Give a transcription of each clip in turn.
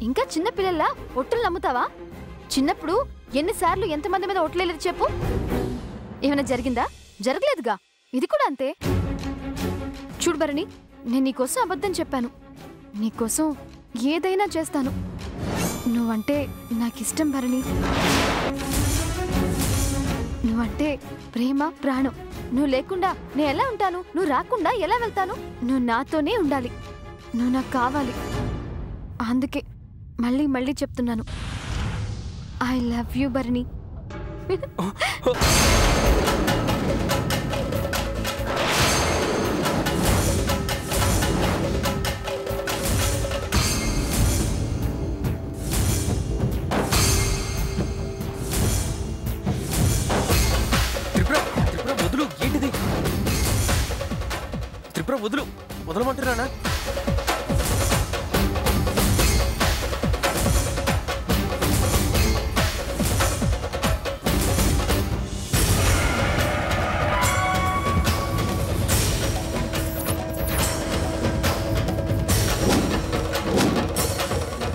ఇంకా చిన్న పిల్లల్లా ఒట్టులు నమ్ముతావా? చిన్నప్పుడు ఎన్నిసార్లు ఎంతమంది మీద ఒట్లేలేదు చెప్పు? ఏమైనా జరిగిందా? జరగలేదుగా. ఇది కూడా అంతే. చూడు భరణి, నేను నీకోసం అబద్ధం చెప్పాను. నీకోసం ఏదైనా చేస్తాను. నువ్వంటే నాకిష్టం భరణి. నువ్వంటే ప్రేమ, ప్రాణం. నువ్వు లేకుండా నేను ఎలా ఉంటాను? నువ్వు రాకుండా ఎలా వెళ్తాను? నువ్వు నాతోనే ఉండాలి. నువ్వు నాకు కావాలి. అందుకే మళ్ళీ మళ్ళీ చెప్తున్నాను, ఐ లవ్ యూ భరణి. వదలమంటున్నానా?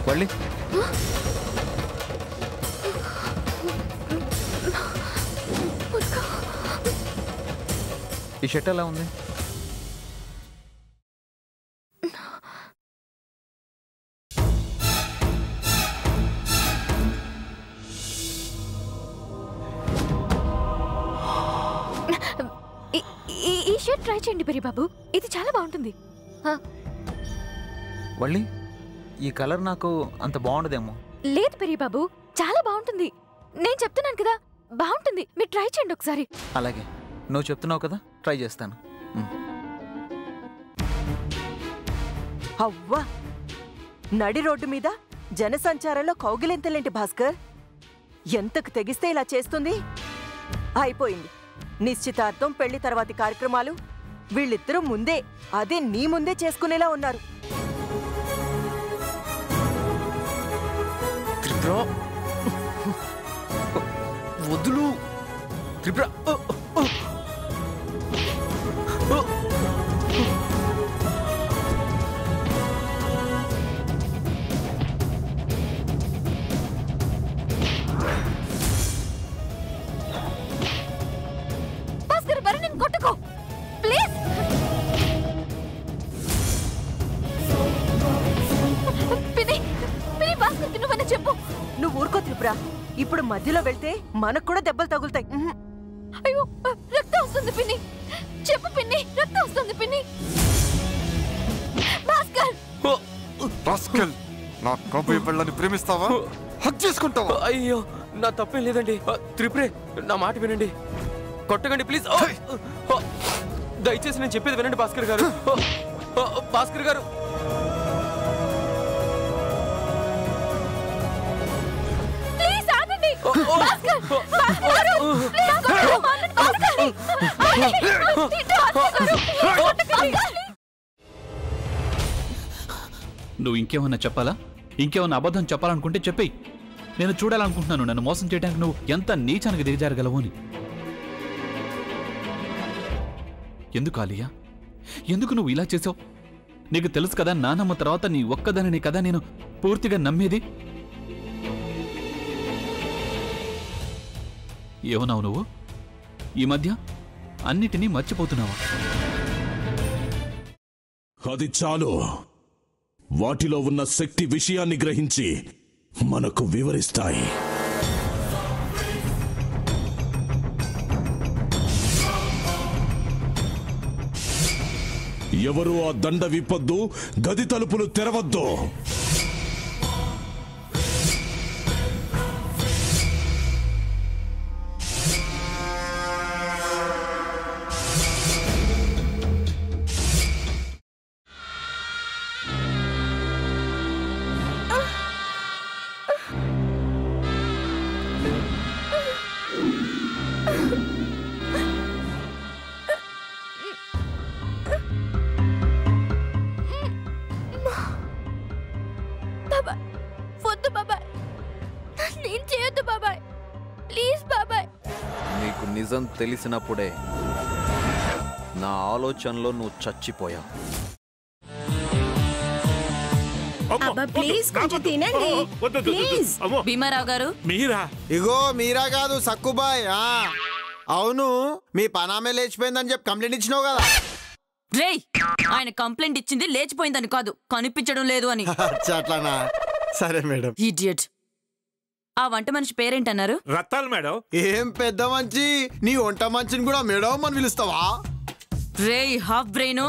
వల్లి, ఈ షర్ట్ ఎలా ఉంది? ఈ షర్ట్ ట్రై చేయండి పెరి బాబు, ఇది చాలా బాగుంటుంది. వల్లి, ఈ కలర్ నాకు అంత బాగుండదేమో. లేదు పెరి బాబు, చాలా బాగుంటుంది. నేను చెప్తున్నాను కదా, బాగుంటుంది. మీరు ట్రై చేయండి ఒకసారి. అలాగే, నువ్వు చెప్తున్నావు కదా, ట్రై చేస్తాను. అవ్వా, నడి రోడ్డు మీద జనసంచారంలో కౌగిలింతలేంటి భాస్కర్? ఎంతకు తెగిస్తే ఇలా చేస్తుంది? అయిపోయింది. నిశ్చితార్థం, పెళ్లి తర్వాతి కార్యక్రమాలు వీళ్ళిద్దరూ ముందే, అదే నీ ముందే చేసుకునేలా ఉన్నారు. వదులు త్రిపుర. కొట్టుకో ప్లీజ్. నువ్వన్నా చెప్పు. నువ్వు ఊరుకో త్రిపుర. ఇప్పుడు మధ్యలో వెళ్తే మనకు కూడా దెబ్బలు తగులుతాయి. అయ్యో, రక్తం వస్తుంది పిన్ని. చెప్పు పిన్ని, రక్తం వస్తుంది పిన్ని. భాస్కర్, నా కాబోయే పెళ్ళని ప్రేమిస్తావా? హక్ చేసుకుంటావా? అయ్యో, నా తప్పేం లేదండి. త్రిపురే, నా మాట వినండి. కొట్టకండి ప్లీజ్. దయచేసి నేను చెప్పేది వినండి భాస్కర్ గారు. భాస్కర్ గారు, నువ్వు ఇంకేమన్నా చెప్పాలా? ఇంకేమన్నా అబద్ధం చెప్పాలనుకుంటే చెప్పేయి. నేను చూడాలనుకుంటున్నాను నన్ను మోసం చేయడానికి నువ్వు ఎంత నీచానికి దిగజారగలవు అని. ఎందుకు ఆలియా, ఎందుకు నువ్వు ఇలా చేసావు? నీకు తెలుసు కదా, నానమ్మ తర్వాత నీ ఒక్కదానిని కదా నేను పూర్తిగా నమ్మేది. ఏమన్నావు నువ్వు? ఈ మధ్య అన్నిటినీ మర్చిపోతున్నావా? అది చాలు. వాటిలో ఉన్న శక్తి విషయాన్ని గ్రహించి మనకు వివరిస్తాయి. ఎవరు ఆ దండ విప్పొద్దు, గది తలుపులు తెరవద్దు. నీకు నిజం తెలిసినప్పుడే నా ఆలోచనలో నువ్వు చచ్చిపోయావు. అబ్బా ప్లీజ్ కొంచెం తినండి ప్లీజ్. భీమారావు గారు మీరా? ఇగో మీరా కాదు సక్కుబాయ్. అవును, మీ పనామే లేచిపోయిందని చెప్పి కంప్లైంట్ ఇచ్చినావు కదా. రేయ్, ఆయన కంప్లైంట్ ఇచ్చింది లేచిపోయిందని కాదు, కనిపించడం లేదు అని. అట్లానా? సరే మేడం. ఇడియట్. ఆ వంట మనిషి పేరేంటన్నారు? రత్తాలు మేడం. ఏం పెద్ద మంచి, నీ వంట మంచిని కూడా మేడం అని పిలుస్తావా? రేయ్ హాఫ్ బ్రెయిన్,